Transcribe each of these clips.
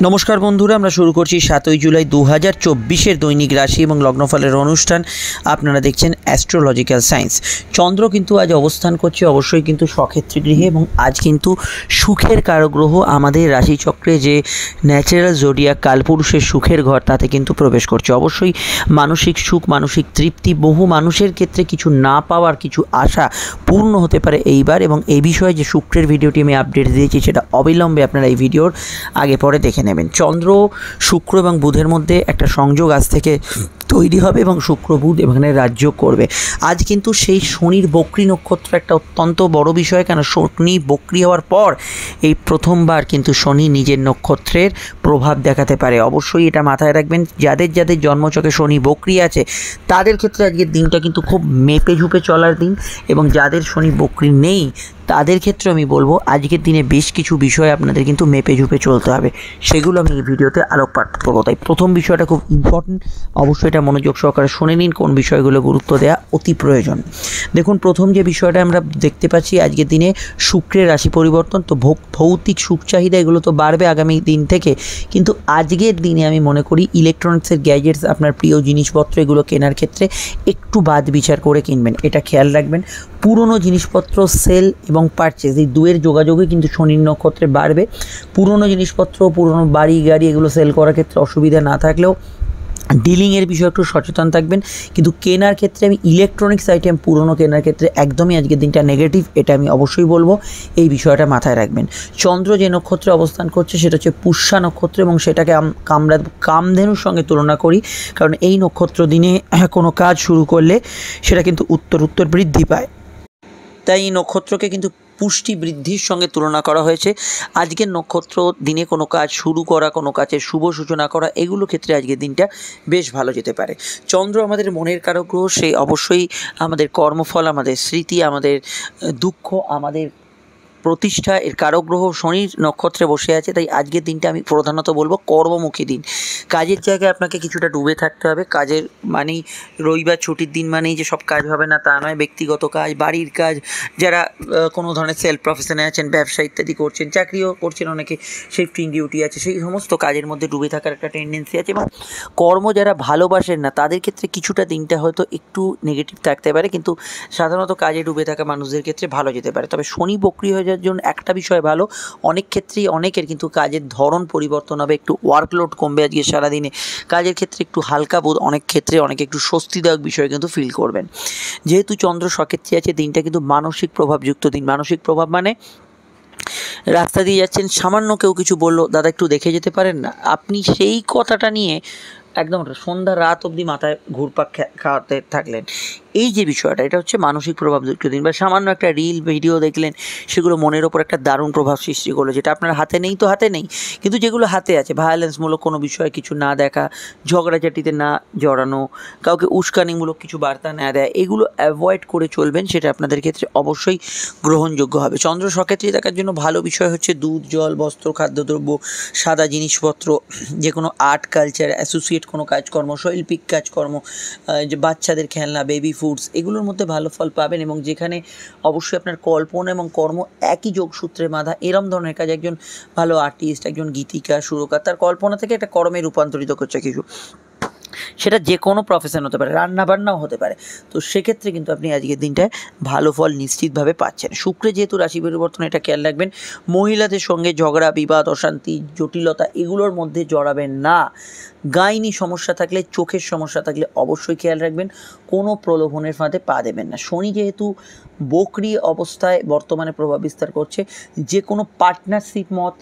নমস্কার বন্ধুরা, আমরা শুরু করছি 7ই জুলাই 2024-এর দৈনিক রাশি এবং লগ্নফলের অনুষ্ঠান। আপনারা দেখছেন অ্যাস্ট্রোলজিক্যাল সায়েন্স। চন্দ্র কিন্তু আজ অবস্থান করছে অবশ্যই কিন্তু স্বক্ষেত্র গৃহে, এবং আজ কিন্তু সুখের কারগ্রহ আমাদের রাশিচক্রে যে ন্যাচারাল জোডিয়াক কালপুরুষের সুখের ঘর তাতে কিন্তু প্রবেশ করছে। অবশ্যই মানসিক সুখ, মানসিক তৃপ্তি, বহু মানুষের ক্ষেত্রে কিছু না পাওয়ার কিছু আশা পূর্ণ হতে পারে এইবার, এবং এই বিষয়ে যে শুক্রের ভিডিওটি আমি আপডেট দিয়েছি সেটা অবিলম্বে আপনারা এই ভিডিওর আগে পরে দেখে নেবেন। চন্দ্র, শুক্র এবং বুধের মধ্যে একটা সংযোগ আজ থেকে তৈরি হবে এবং শুক্র বুধ এখানে রাজ্য করবে। আজ কিন্তু সেই শনির বক্রী নক্ষত্র একটা অত্যন্ত বড় বিষয়, কেন শনি বক্রী হওয়ার পর এই প্রথমবার কিন্তু শনি নিজের নক্ষত্রের প্রভাব দেখাতে পারে। অবশ্যই এটা মাথায় রাখবেন, যাদের যাদের জন্মছকে শনি বক্রী আছে তাদের ক্ষেত্রে আজকের দিনটা কিন্তু খুব মেপে ঝুপে চলার দিন, এবং যাদের শনি বক্রী নেই তাদের ক্ষেত্রে আমি বলবো আজকের দিনে বেশ কিছু বিষয় আপনাদের কিন্তু মেপে ঝুপে চলতে হবে, সেগুলো আমি এই ভিডিওতে আলোকপাত করবো। তাই প্রথম বিষয়টা খুব ইম্পর্টেন্ট, অবশ্যই এটা মনোযোগ সহকারে শুনে নিন, কোন বিষয়গুলো গুরুত্ব দেওয়া অতি প্রয়োজন। দেখুন, প্রথম যে বিষয়টা আমরা দেখতে পাচ্ছি আজকের দিনে শুক্রের রাশি পরিবর্তন। তো ভৌতিক সুখ চাহিদা এগুলো তো বাড়বে আগামী দিন থেকে, কিন্তু আজকের দিনে আমি মনে করি ইলেকট্রনিক্সের গ্যাজেটস, আপনার প্রিয় জিনিসপত্র এগুলো কেনার ক্ষেত্রে একটু বাদ বিচার করে কিনবেন, এটা খেয়াল রাখবেন। পুরনো জিনিসপত্র সেল এবং পারচেজ এই দুয়ের যোগাযোগই কিন্তু শনির নক্ষত্রে বাড়বে। পুরনো জিনিসপত্র, পুরনো বাড়ি গাড়ি এগুলো সেল করার ক্ষেত্রে অসুবিধা না থাকলেও ডিলিংয়ের বিষয়ে একটু সচেতন থাকবেন। কিন্তু কেনার ক্ষেত্রে আমি ইলেকট্রনিক্স আইটেম পুরনো কেনার ক্ষেত্রে একদমই আজকের দিনটা নেগেটিভ, এটা আমি অবশ্যই বলবো, এই বিষয়টা মাথায় রাখবেন। চন্দ্র যে নক্ষত্রে অবস্থান করছে সেটা হচ্ছে পুষ্যা নক্ষত্র, এবং সেটাকে আমরা কামধেনুর সঙ্গে তুলনা করি, কারণ এই নক্ষত্র দিনে কোনো কাজ শুরু করলে সেটা কিন্তু উত্তর বৃদ্ধি পায়। তাই এই নক্ষত্রকে কিন্তু পুষ্টি বৃদ্ধির সঙ্গে তুলনা করা হয়েছে। আজকের নক্ষত্র দিনে কোনো কাজ শুরু করা, কোনো কাজের শুভ সূচনা করা, এগুলো ক্ষেত্রে আজকের দিনটা বেশ ভালো যেতে পারে। চন্দ্র আমাদের মনের কারক গ্রহ, সে অবশ্যই আমাদের কর্মফল, আমাদের স্মৃতি, আমাদের দুঃখ, আমাদের প্রতিষ্ঠা এর কারক গ্রহ শনির নক্ষত্রে বসে আছে। তাই আজকের দিনটা আমি প্রধানত বলবো কর্মমুখী দিন। কাজের জায়গায় আপনাকে কিছুটা ডুবে থাকতে হবে। কাজের মানেই রবিবার ছুটির দিন মানেই যে সব কাজ হবে না তা নয়। ব্যক্তিগত কাজ, বাড়ির কাজ, যারা কোনো ধরনের সেলফ প্রফেশনে আছেন, ব্যবসা ইত্যাদি করছেন, চাকরিও করছেন, অনেকে শিফটিং ডিউটি আছে, সেই সমস্ত কাজের মধ্যে ডুবে থাকার একটা টেন্ডেন্সি আছে। এবং কর্ম যারা ভালোবাসেন না তাদের ক্ষেত্রে কিছুটা দিনটা হয়তো একটু নেগেটিভ থাকতে পারে, কিন্তু সাধারণত কাজে ডুবে থাকা মানুষদের ক্ষেত্রে ভালো যেতে পারে। তবে শনি বক্রী হয়ে যাওয়ার জন্য একটা বিষয় ভালো, অনেক ক্ষেত্রেই অনেকের কিন্তু কাজের ধরন পরিবর্তন হবে, একটু ওয়ার্কলোড কমবে আজকে সারাদিনে, কাজের ক্ষেত্রে একটু হালকা বোধ, অনেক ক্ষেত্রে অনেকে একটু স্বস্তিদায়ক বিষয় কিন্তু ফিল করবেন। যেহেতু চন্দ্র স্বক্ষেত্রে আছে, দিনটা কিন্তু মানসিক প্রভাবযুক্ত দিন। মানসিক প্রভাব মানে রাস্তা দিয়ে যাচ্ছেন, সামান্য কেউ কিছু বললো, দাদা একটু দেখে যেতে পারেন না, আপনি সেই কথাটা নিয়ে একদম সন্ধ্যা রাত অবধি মাথায় ঘুরপাক খাওয়াতে থাকলেন। এই যে বিষয়টা, এটা হচ্ছে মানসিক প্রভাবযুক্ত দিন। বা সামান্য একটা রিল ভিডিও দেখলেন, সেগুলো মনের ওপর একটা দারুণ প্রভাব সৃষ্টি করলো, যেটা আপনার হাতে নেই তো হাতে নেই, কিন্তু যেগুলো হাতে আছে, ভায়োলেন্সমূলক কোনো বিষয়ে কিছু না দেখা, ঝগড়াঝাটিতে না জড়ানো, কাউকে উস্কানিমূলক কিছু বার্তা না দেয়, এগুলো অ্যাভয়েড করে চলবেন, সেটা আপনাদের ক্ষেত্রে অবশ্যই গ্রহণযোগ্য হবে। চন্দ্র স্বক্ষেত্রে থাকার জন্য ভালো বিষয় হচ্ছে দুধ, জল, বস্ত্র, খাদ্যদ্রব্য, সাদা জিনিসপত্র, যে কোনো আর্ট কালচার অ্যাসোসিয়েট কোনো কাজকর্ম, শৈল্পিক কাজকর্ম, যে বাচ্চাদের খেলনা, বেবি ফুডস, এগুলোর মধ্যে ভালো ফল পাবেন। এবং যেখানে অবশ্যই আপনার কল্পনা এবং কর্ম একই যোগসূত্রে বাঁধা, এরম ধরনের কাজ, একজন ভালো আর্টিস্ট, একজন গীতিকার, সুরকার, তার কল্পনা থেকে একটা কর্মে রূপান্তরিত করছে কিছু, সেটা যে কোনো প্রফেশন হতে পারে, রান্নাবান্নাও হতে পারে। তো সেক্ষেত্রে কিন্তু আপনি আজকের দিনটায় ভালো ফল নিশ্চিতভাবে পাচ্ছেন। শুক্রে যেহেতু রাশি পরিবর্তন, এটা খেয়াল রাখবেন, মহিলাদের সঙ্গে ঝগড়া, বিবাদ, অশান্তি, জটিলতা এগুলোর মধ্যে জড়াবেন না। গাইনি সমস্যা থাকলে, চোখের সমস্যা থাকলে অবশ্যই খেয়াল রাখবেন, কোনো প্রলোভনের ফাঁদে পা দেবেন না। শনি যেহেতু বক্রী অবস্থায় বর্তমানে প্রভাব বিস্তার করছে, যে কোনো পার্টনারশিপ মত,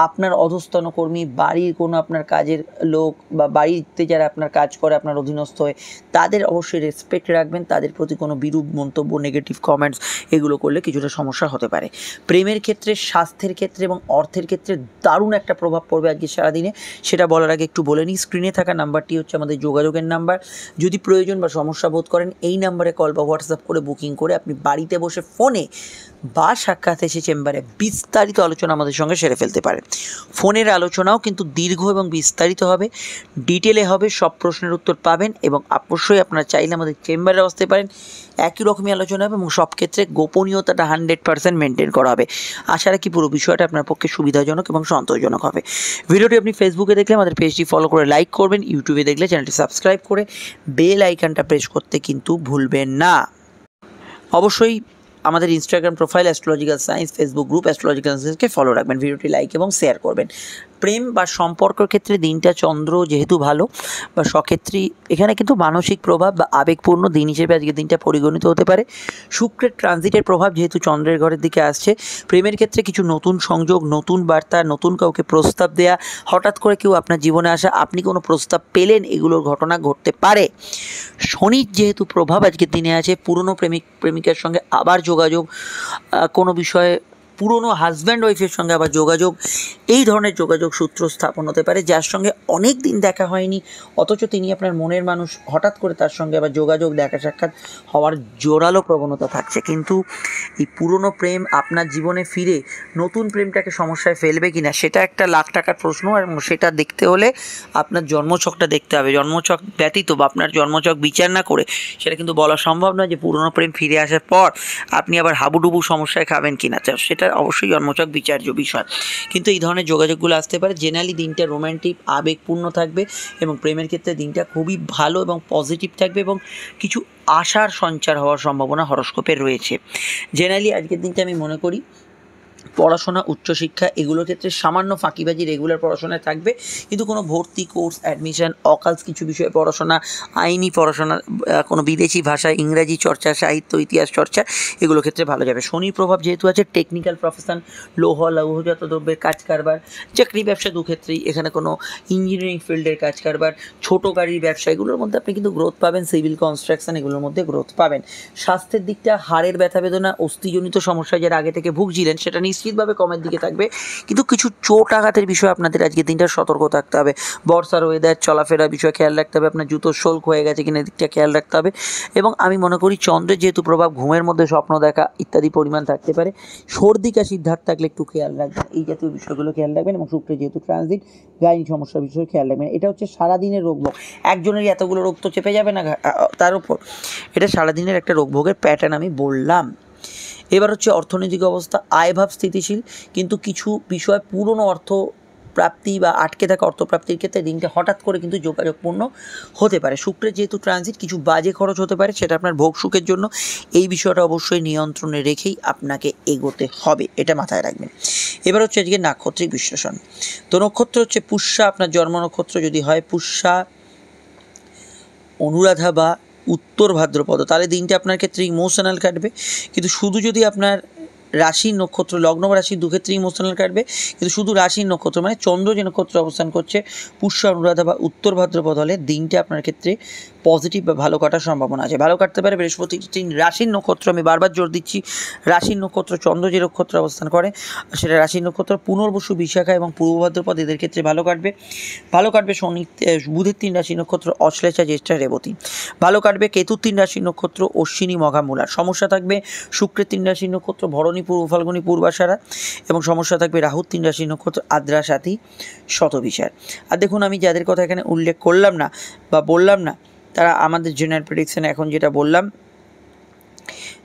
আপনার অধস্তন কর্মী, বাড়ির কোনো আপনার কাজের লোক, বা বাড়িতে যারা আপনার কাজ করে আপনার অধীনস্থ হয়ে, তাদের অবশ্যই রেসপেক্ট রাখবেন। তাদের প্রতি কোনো বিরূপ মন্তব্য, নেগেটিভ কমেন্টস এগুলো করলে কিছুটা সমস্যা হতে পারে। প্রেমের ক্ষেত্রে, স্বাস্থ্যের ক্ষেত্রে এবং অর্থের ক্ষেত্রে দারুণ একটা প্রভাব পড়বে আজকে সারাদিনে। সেটা বলার আগে একটু বলে নিই, স্ক্রিনে থাকা নাম্বারটি হচ্ছে আমাদের যোগাযোগের নাম্বার। যদি প্রয়োজন বা সমস্যা বোধ করেন, এই নাম্বারে কল বা হোয়াটসঅ্যাপ করে বুকিং করে আপনি বাড়িতে বসে ফোনে বা সাক্ষাৎ এসে চেম্বারে বিস্তারিত আলোচনা আমাদের সঙ্গে সেরে ফেলতে পারেন। ফোনের আলোচনাও কিন্তু দীর্ঘ এবং বিস্তারিত হবে, ডিটেলে হবে, সব প্রশ্নের উত্তর পাবেন এবং অবশ্যই আপনারা চাইলে আমাদের চেম্বারে আসতে পারেন। একই রকমই আলোচনা হবে এবং সব ক্ষেত্রে গোপনীয়তাটা 100% মেনটেন করা হবে। আশা রাখি পুরো বিষয়টা আপনার পক্ষে সুবিধাজনক এবং সন্তোষজনক হবে। ভিডিওটি আপনি ফেসবুকে দেখলে আমাদের পেজটি ফলো করে লাইক করবেন, ইউটিউবে দেখলে চ্যানেলটি সাবস্ক্রাইব করে বেল আইকনটা প্রেস করতে কিন্তু ভুলবেন না। অবশ্যই আমাদের Instagram profile astrological science, Facebook group astrological সায়েন্সকে ফলো রাখবেন। ভিডিওটি লাইক এবং শেয়ার করবেন। প্রেম বা সম্পর্কের ক্ষেত্রে দিনটা চন্দ্র যেহেতু ভালো বা সক্ষেত্রী, এখানে কিন্তু মানসিক প্রভাব বা আবেগপূর্ণ দিন হিসেবে আজকের দিনটা পরিগণিত হতে পারে। শুক্রের ট্রানজিটের প্রভাব যেহেতু চন্দ্রের ঘরের দিকে আসছে, প্রেমের ক্ষেত্রে কিছু নতুন সংযোগ, নতুন বার্তা, নতুন কাউকে প্রস্তাব দেয়া, হঠাৎ করে কেউ আপনার জীবনে আসা, আপনি কোনো প্রস্তাব পেলেন, এগুলোর ঘটনা ঘটতে পারে। শনির যেহেতু প্রভাব আজকের দিনে আছে, পুরনো প্রেমিক প্রেমিকার সঙ্গে আবার যোগাযোগ, কোনো বিষয়ে পুরনো হাজব্যান্ড ওয়াইফের সঙ্গে আবার যোগাযোগ, এই ধরনের যোগাযোগ সূত্র স্থাপন হতে পারে। যার সঙ্গে অনেক দিন দেখা হয়নি অথচ তিনি আপনার মনের মানুষ, হঠাৎ করে তার সঙ্গে আবার যোগাযোগ, দেখা সাক্ষাৎ হওয়ার জোরালো প্রবণতা থাকছে। কিন্তু এই পুরনো প্রেম আপনার জীবনে ফিরে নতুন প্রেমটাকে সমস্যায় ফেলবে কিনা সেটা একটা লাখ টাকার প্রশ্ন, এবং সেটা দেখতে হলে আপনার জন্মছকটা দেখতে হবে। জন্মছক ব্যতীত বা আপনার জন্মছক বিচার না করে সেটা কিন্তু বলা সম্ভব নয় যে পুরনো প্রেম ফিরে আসার পর আপনি আবার হাবুডুবু সমস্যায় খাবেন কিনা। সেটা অবশ্যই জন্মছক বিচার্য বিষয়। কিন্তু এই ধরনের যোগাযোগগুলো আসতে পারে। জেনারেলি দিনটা রোম্যান্টিক, আবেগপূর্ণ থাকবে এবং প্রেমের ক্ষেত্রে দিনটা খুবই ভালো এবং পজিটিভ থাকবে এবং কিছু আশার সঞ্চার হওয়ার সম্ভাবনা হরস্কোপের রয়েছে। জেনারেলি আজকের দিনটা আমি মনে করি পড়াশোনা, উচ্চশিক্ষা এগুলোর ক্ষেত্রে সামান্য ফাঁকিবাজি রেগুলার পড়াশোনায় থাকবে, কিন্তু কোনো ভর্তি, কোর্স, অ্যাডমিশন, অকাল্ট কিছু বিষয়ে পড়াশোনা, আইনি পড়াশোনা, কোনো বিদেশি ভাষা, ইংরাজি চর্চা, সাহিত্য, ইতিহাস চর্চা, এগুলো ক্ষেত্রে ভালো যাবে। শনির প্রভাব যেহেতু আছে, টেকনিক্যাল প্রফেশন, লৌহজাত দ্রব্যের কাজ কারবার, চাকরি ব্যবসা দুক্ষেত্রেই, এখানে কোনো ইঞ্জিনিয়ারিং ফিল্ডের কাজ কারবার, ছোটো গাড়ির ব্যবসা, এগুলোর মধ্যে আপনি কিন্তু গ্রোথ পাবেন। সিভিল কনস্ট্রাকশন, এগুলোর মধ্যে গ্রোথ পাবেন। স্বাস্থ্যের দিকটা হাড়ের ব্যথা বেদনা, অস্থিজনিত সমস্যা যারা আগে থেকে ভুগছিলেন সেটা নিশ্চিতভাবে কমের দিকে থাকবে, কিন্তু কিছু চোট আঘাতের বিষয়ে আপনাদের আজকের দিনটা সতর্ক থাকতে হবে। বর্ষার ওয়েদার, চলাফেরার বিষয়ে খেয়াল রাখতে হবে। আপনার জুতোর শোল্ক হয়ে গেছে কিনা দিকটা খেয়াল রাখতে হবে। এবং আমি মনে করি চন্দ্রের যেহেতু প্রভাব, ঘুমের মধ্যে স্বপ্ন দেখা ইত্যাদি পরিমাণ থাকতে পারে। সর্দি কাশির ধার থাকলে একটু খেয়াল রাখবেন, এই জাতীয় বিষয়গুলো খেয়াল রাখবেন। এবং শুক্রের যেহেতু ট্রানজিট, গাইনি সমস্যার বিষয়ে খেয়াল রাখবেন। এটা হচ্ছে সারাদিনের রোগভোগ, একজনেরই এতগুলো রোগ তো চেপে যাবে না তার উপর। এটা সারাদিনের একটা রোগভোগের প্যাটার্ন আমি বললাম। এবার হচ্ছে অর্থনৈতিক অবস্থা, আয়ভাব স্থিতিশীল, কিন্তু কিছু বিষয় পুরনো অর্থ প্রাপ্তি বা আটকে থাকা অর্থপ্রাপ্তির ক্ষেত্রে দিনটা হঠাৎ করে কিন্তু যোগাযোগপূর্ণ হতে পারে। শুক্রের যেহেতু ট্রানজিট, কিছু বাজে খরচ হতে পারে, সেটা আপনার ভোগ সুখের জন্য। এই বিষয়টা অবশ্যই নিয়ন্ত্রণে রেখেই আপনাকে এগোতে হবে, এটা মাথায় রাখবেন। এবার হচ্ছে আজকে নাক্ষত্রিক বিশ্লেষণ। তো নক্ষত্র হচ্ছে পুষ্যা, আপনার জন্ম নক্ষত্র যদি হয় পুষ্যা, অনুরাধা বা উত্তর ভাদ্রপদ, তাহলে দিনটা আপনার ক্ষেত্রে ইমোশনাল কাটবে। কিন্তু শুধু যদি আপনার রাশির নক্ষত্র, লগ্ন বা রাশির দুক্ষেত্রে ইমোশনাল কাটবে, কিন্তু শুধু রাশির নক্ষত্র মানে চন্দ্র যে নক্ষত্র অবস্থান করছে পুষ্যা, অনুরাধা বা উত্তর ভাদ্রপদ হলে দিনটা আপনার ক্ষেত্রে পজিটিভ বা ভালো কাটার সম্ভাবনা আছে। ভালো কাটতে পারে বৃহস্পতি রাশির নক্ষত্র, আমি বারবার জোর দিচ্ছি, রাশির নক্ষত্র চন্দ্র যে নক্ষত্র অবস্থান করে সেটা রাশির নক্ষত্র পুনর্বসু, বিশাখা এবং পূর্ব ভাদ্রপদ, এদের ক্ষেত্রে ভালো কাটবে। ভালো কাটবে শনি বুধের 3 রাশি নক্ষত্র অশ্লেষা, জ্যেষ্ঠা, রেবতী। ভালো কাটবে কেতুর 3 রাশি নক্ষত্র অশ্বিনী, মঘা, মূলার। সমস্যা থাকবে শুক্রের 3 রাশি নক্ষত্র ভরণী, পূর্ব ফাল্গুনী, পূর্বাষাঢ়া। এবং সমস্যা থাকবে রাহুর 3 রাশি নক্ষত্র আদ্রা, সাথী, শতভিষার। আর দেখুন, আমি যাদের কথা এখানে উল্লেখ করলাম না বা বললাম না, তারা আমাদের জেনারেল প্রেডিকশন এখন যেটা বললাম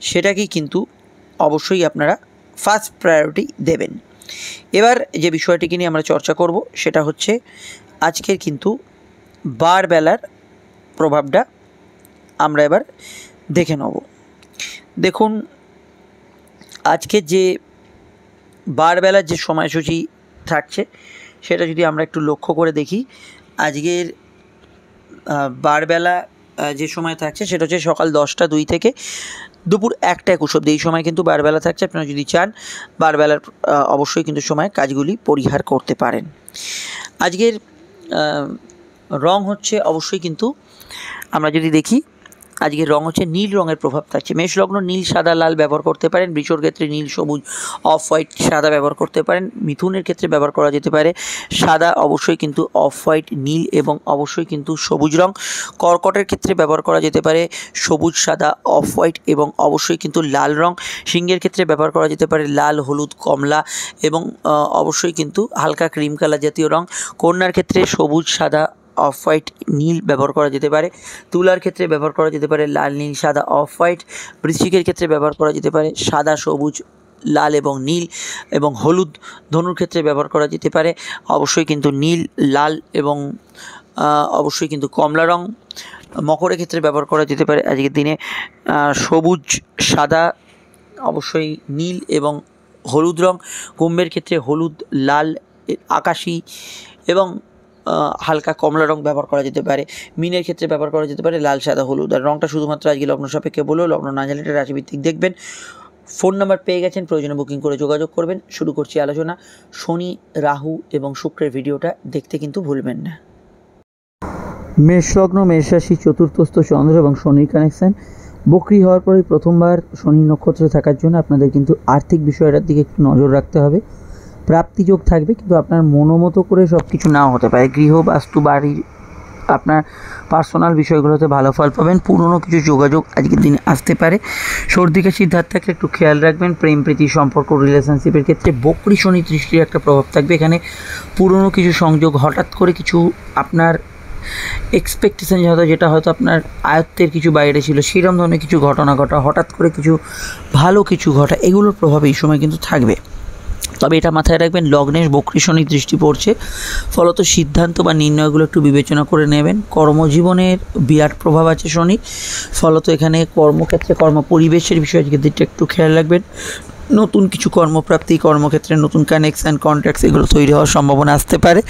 সেটাকেই কিন্তু অবশ্যই আপনারা ফার্স্ট প্রায়োরিটি দেবেন। এবার যে বিষয়টিকে নিয়ে আমরা চর্চা করব সেটা হচ্ছে আজকের কিন্তু বারবেলার প্রভাবটা আমরা এবার দেখে নেব। দেখুন, আজকে যে বারবেলার যে সময়সূচি থাকছে সেটা যদি আমরা একটু লক্ষ্য করে দেখি, আজকের বারবেলা যে সময় থাকছে সেটা হচ্ছে সকাল 10টা 2 থেকে দুপুর 1টা 21 অবধি। এই সময় কিন্তু বারবেলা থাকছে। আপনারা যদি চান বারবেলার অবশ্যই কিন্তু সময় কাজগুলি পরিহার করতে পারেন। আজকের রং হচ্ছে অবশ্যই কিন্তু আমরা যদি দেখি, আজকের রং হচ্ছে নীল রঙের প্রভাব থাকছে। মেষ লগ্ন নীল, সাদা, লাল ব্যবহার করতে পারেন। বৃষর ক্ষেত্রে নীল, সবুজ, অফ হোয়াইট, সাদা ব্যবহার করতে পারেন। মিথুনের ক্ষেত্রে ব্যবহার করা যেতে পারে সাদা, অবশ্যই কিন্তু অফ হোয়াইট, নীল এবং অবশ্যই কিন্তু সবুজ রং। কর্কটের ক্ষেত্রে ব্যবহার করা যেতে পারে সবুজ, সাদা, অফ হোয়াইট এবং অবশ্যই কিন্তু লাল রং। সিংহের ক্ষেত্রে ব্যবহার করা যেতে পারে লাল, হলুদ, কমলা এবং অবশ্যই কিন্তু হালকা ক্রিম কালার জাতীয় রং। কন্যার ক্ষেত্রে সবুজ, সাদা, অফ হোয়াইট, নীল ব্যবহার করা যেতে পারে। তুলার ক্ষেত্রে ব্যবহার করা যেতে পারে লাল, নীল, সাদা, অফ হোয়াইট। বৃশ্চিকের ক্ষেত্রে ব্যবহার করা যেতে পারে সাদা, সবুজ, লাল এবং নীল এবং হলুদ। ধনুর ক্ষেত্রে ব্যবহার করা যেতে পারে অবশ্যই কিন্তু নীল, লাল এবং অবশ্যই কিন্তু কমলা রং। মকরের ক্ষেত্রে ব্যবহার করা যেতে পারে আজকের দিনে সবুজ, সাদা, অবশ্যই নীল এবং হলুদ রং। কুম্ভের ক্ষেত্রে হলুদ, লাল, আকাশি এবং হালকা কমলা রং ব্যবহার করা যেতে পারে। মীনের ক্ষেত্রে ব্যবহার করা যেতে পারে লাল, সাদা, হলুদ। আর রংটা শুধুমাত্র আজকে লগ্ন সাপেক্ষে বলেও লগ্ন না জানলে এটা রাশিভিত্তিক দেখবেন। ফোন নাম্বার পেয়ে গেছেন, প্রয়োজনে বুকিং করে যোগাযোগ করবেন। শুরু করছি আলোচনা। শনি, রাহু এবং শুক্রের ভিডিওটা দেখতে কিন্তু ভুলবেন না। মেষ লগ্ন, মেষ রাশি, চতুর্থস্থ চন্দ্র এবং শনির কানেকশান। বকরি হওয়ার পরে প্রথমবার শনি নক্ষত্রে থাকার জন্য আপনাদের কিন্তু আর্থিক বিষয়টার দিকে একটু নজর রাখতে হবে। প্রাপ্তিযোগ থাকবে, কিন্তু আপনার মনোমতো করে সব কিছু নাও হতে পারে। গৃহ, বাস্তু, বাড়ির আপনার পার্সোনাল বিষয়গুলোতে ভালো ফল পাবেন। পুরনো কিছু যোগাযোগ আজকের দিনে আসতে পারে। সর্দি কাশির ধার থাকলে একটু খেয়াল রাখবেন। প্রেম, প্রীতি, সম্পর্ক, রিলেশনশিপের ক্ষেত্রে বকরি শনি দৃষ্টির একটা প্রভাব থাকবে। এখানে পুরনো কিছু সংযোগ, হঠাৎ করে কিছু আপনার এক্সপেকটেশন যেটা হয়তো আপনার আয়ত্তের কিছু বাইরে ছিল, সেরকম ধরনের কিছু ঘটনা ঘটা, হঠাৎ করে কিছু ভালো কিছু ঘটা, এগুলোর প্রভাব এই সময় কিন্তু থাকবে। তবে এটা মাথায় রাখবেন, লগ্নের বকরি শনি দৃষ্টি পড়ছে, ফলত সিদ্ধান্ত বা নির্ণয়গুলো একটু বিবেচনা করে নেবেন। কর্মজীবনের বিরাট প্রভাব আছে শনি, ফলত এখানে কর্মক্ষেত্রে কর্ম পরিবেশের বিষয়ের দিকটা একটু খেয়াল রাখবেন। নতুন কিছু কর্মপ্রাপ্তি, কর্মক্ষেত্রে নতুন কানেকশান, কন্ট্যাক্টস এগুলো তৈরি হওয়ার সম্ভাবনা আসতে পারে।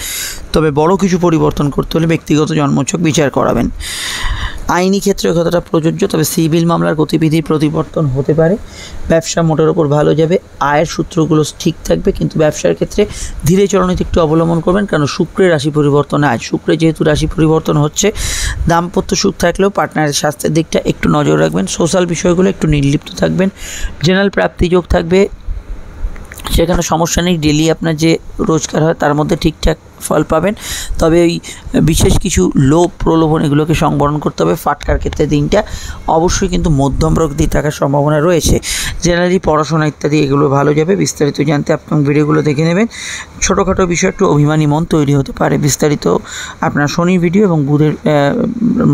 তবে বড় কিছু পরিবর্তন করতে হলে ব্যক্তিগত জন্মছক বিচার করাবেন। আইনি ক্ষেত্রে কথাটা প্রযোজ্য, তবে সিভিল মামলার গতিবিধির পরিবর্তন হতে পারে। ব্যবসা মোটের ওপর ভালো যাবে, আয়ের সূত্রগুলো ঠিক থাকবে, কিন্তু ব্যবসার ক্ষেত্রে ধীরে চলনীতি একটু অবলম্বন করবেন, কারণ শুক্রের রাশি পরিবর্তন আজ। শুক্রের যেহেতু রাশি পরিবর্তন হচ্ছে, দাম্পত্য সুখ থাকলেও পার্টনারের স্বাস্থ্যের দিকটা একটু নজর রাখবেন। সোশ্যাল বিষয়গুলো একটু নির্লিপ্ত থাকবেন। জেনারেল প্রাপ্তিযোগ থাকবে, সেখানে সমস্যা নেই। ডেলি আপনার যে রোজগার হয় তার মধ্যে ঠিকঠাক ফল পাবেন। তবে ওই বিশেষ কিছু লোভ, প্রলোভন এগুলোকে সংবরণ করতে হবে। ফাটকার ক্ষেত্রে দিনটা অবশ্যই কিন্তু মধ্যম প্রকৃতির থাকার সম্ভাবনা রয়েছে। জেনারেলি পড়াশোনা ইত্যাদি এগুলো ভালো যাবে। বিস্তারিত জানতে আপনার ভিডিওগুলো দেখে নেবেন। ছোটোখাটো বিষয় একটু অভিমানী মন তৈরি হতে পারে। বিস্তারিত আপনার শনির ভিডিও এবং বুধের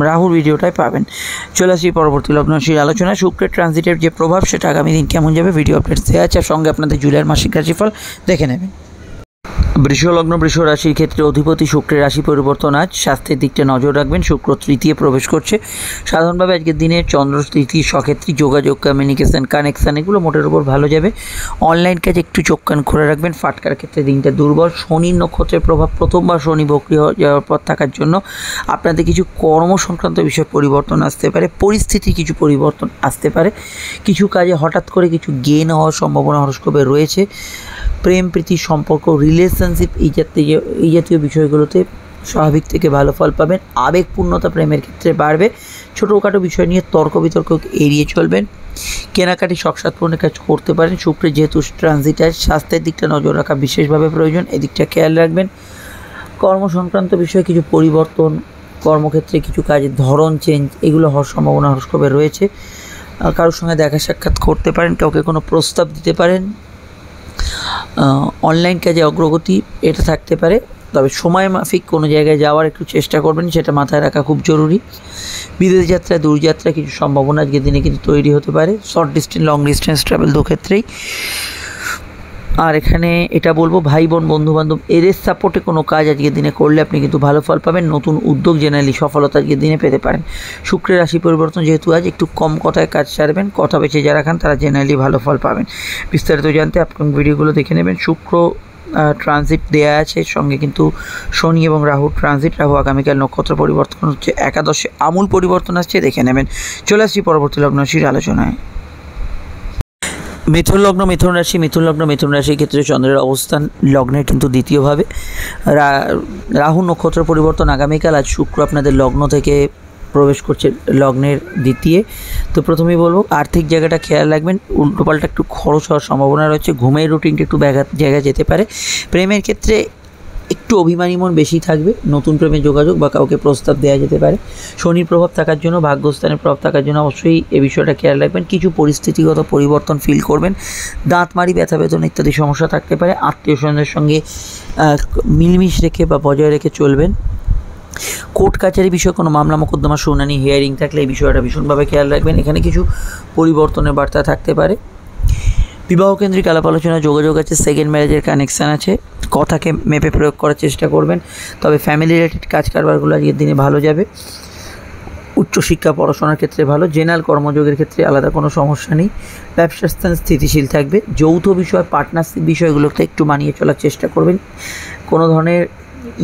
রাহুর ভিডিওটাই পাবেন। চলে আসি পরবর্তী লগ্ন রাশির আলোচনা। শুক্রের ট্রানজিটের যে প্রভাব সেটা আগামী দিন কেমন যাবে ভিডিও আপডেট দেওয়া আছে, সঙ্গে আপনাদের জুলাইয়ের মাসিক রাশিফল দেখে নেবেন। বৃষ লগ্ন, বৃষ রাশির ক্ষেত্রে অধিপতি শুক্রের রাশি পরিবর্তন আজ। স্বাস্থ্যের দিকটা নজর রাখবেন। শুক্র তৃতীয় প্রবেশ করছে। সাধারণভাবে আজকের দিনে চন্দ্র তৃতীয় সক্ষেত্রী, যোগাযোগ, কমিউনিকেশন, কানেকশান এগুলো মোটের উপর ভালো যাবে। অনলাইন কাজে একটু চোখ কান খোলা রাখবেন। ফাটকার ক্ষেত্রে দিনটা দুর্বল। শনির নক্ষত্রের প্রভাব প্রথমবার শনি বকরি যাওয়ার পর থাকার জন্য আপনাদের কিছু কর্ম সংক্রান্ত বিষয়ে পরিবর্তন আসতে পারে। পরিস্থিতির কিছু পরিবর্তন আসতে পারে। কিছু কাজে হঠাৎ করে কিছু গেন হওয়ার সম্ভাবনা হরস্কোপে রয়েছে। প্রেম, প্রীতি, সম্পর্ক, রিলেশনশিপ এই জাতীয় বিষয়গুলোতে স্বাভাবিক থেকে ভালো ফল পাবেন। আবেগপূর্ণতা প্রেমের ক্ষেত্রে বাড়বে। ছোটোখাটো বিষয় নিয়ে তর্ক বিতর্ক এড়িয়ে চলবেন। কেনাকাটি, শখ সাধপূর্ণের কাজ করতে পারেন। শুক্রের যেহেতু ট্রানজিট আছে, স্বাস্থ্যের দিকটা নজর রাখা বিশেষভাবে প্রয়োজন, এদিকটা খেয়াল রাখবেন। কর্ম সংক্রান্ত বিষয়ে কিছু পরিবর্তন, কর্মক্ষেত্রে কিছু কাজের ধরন চেঞ্জ এগুলো হওয়ার সম্ভাবনা হরস্কোপে রয়েছে। কারোর সঙ্গে দেখা সাক্ষাৎ করতে পারেন, কাউকে কোনো প্রস্তাব দিতে পারেন। অনলাইন কাজে অগ্রগতি এটা থাকতে পারে। তবে সময় মাফিক কোনো জায়গায় যাওয়ার একটু চেষ্টা করবেন, সেটা মাথায় রাখা খুব জরুরি। বিদেশ যাত্রা, দূরযাত্রা কিছু সম্ভাবনা আজকের দিনে কিন্তু তৈরি হতে পারে। Short distance, long distance travel দুক্ষেত্রেই। আর এখানে এটা বলবো, ভাই বোন, বন্ধুবান্ধব এদের সাপোর্টে কোনো কাজ আজকের দিনে করলে আপনি কিন্তু ভালো ফল পাবেন। নতুন উদ্যোগ জেনারেলি সফলতা আজকের দিনে পেতে পারেন। শুক্রের রাশি পরিবর্তন যেহেতু আজ, একটু কম কথায় কাজ সারবেন। কথা বেঁচে যারা খান তারা জেনারেলি ভালো ফল পাবেন। বিস্তারিত জানতে আপনার ভিডিওগুলো দেখে নেবেন। শুক্র ট্রানজিট দেয়া আছে, সঙ্গে কিন্তু শনি এবং রাহু ট্রানজিট। রাহু আগামীকাল নক্ষত্র পরিবর্তন হচ্ছে, একাদশে আমূল পরিবর্তন আসছে, দেখে নেবেন। চলে আসছি পরবর্তী লগ্ন রাশির আলোচনায়। মিথুন লগ্ন, মিথুন রাশি, মিথুন লগ্ন, মিথুন রাশির ক্ষেত্রে চন্দ্রের অবস্থান লগ্নের কিন্তু দ্বিতীয়ভাবে। রাহু নক্ষত্র পরিবর্তন আগামীকাল। আজ শুক্র আপনাদের লগ্ন থেকে প্রবেশ করছে লগ্নের দ্বিতীয়। তো প্রথমেই বলবো, আর্থিক জায়গাটা খেয়াল রাখবেন। উল্টোপাল্টা একটু খরচ হওয়ার সম্ভাবনা রয়েছে। ঘুমের রুটিনটা একটু ব্যাঘাত জায়গায় যেতে পারে। প্রেমের ক্ষেত্রে একটু অভিমানী মন বেশি থাকবে। নতুন প্রেমের যোগাযোগ বা কাউকে প্রস্তাব দেওয়া যেতে পারে। শনির প্রভাব থাকার জন্য, ভাগ্যস্থানের প্রভাব থাকার জন্য অবশ্যই এই বিষয়টা খেয়াল রাখবেন। কিছু পরিস্থিতিগত পরিবর্তন ফিল করবেন। দাঁতমারি, ব্যথা বেদনা ইত্যাদি সমস্যা থাকতে পারে। আত্মীয় স্বজনের সঙ্গে মিলমিশ রেখে বা বজায় রেখে চলবেন। কোর্ট কাছারি বিষয়ে কোনো মামলা মোকদ্দমা শুনানি হিয়ারিং থাকলে এই বিষয়টা ভীষণভাবে খেয়াল রাখবেন। এখানে কিছু পরিবর্তনের বার্তা থাকতে পারে। বিবাহ কেন্দ্রিক আলাপ আলোচনা যোগাযোগ আছে, সেকেন্ড ম্যারেজের কানেকশান আছে, কথাকে মেপে প্রয়োগ করার চেষ্টা করবেন। তবে ফ্যামিলি রিলেটেড কাজ কারবারগুলো আজকের দিনে ভালো যাবে। উচ্চশিক্ষা পড়াশোনার ক্ষেত্রে ভালো, জেনারেল কর্মযোগের ক্ষেত্রে আলাদা কোনো সমস্যা নেই। ব্যবসার স্থান স্থিতিশীল থাকবে। যৌথ বিষয় পার্টনারশিপ বিষয়গুলোতে একটু মানিয়ে চলার চেষ্টা করবেন। কোনো ধরনের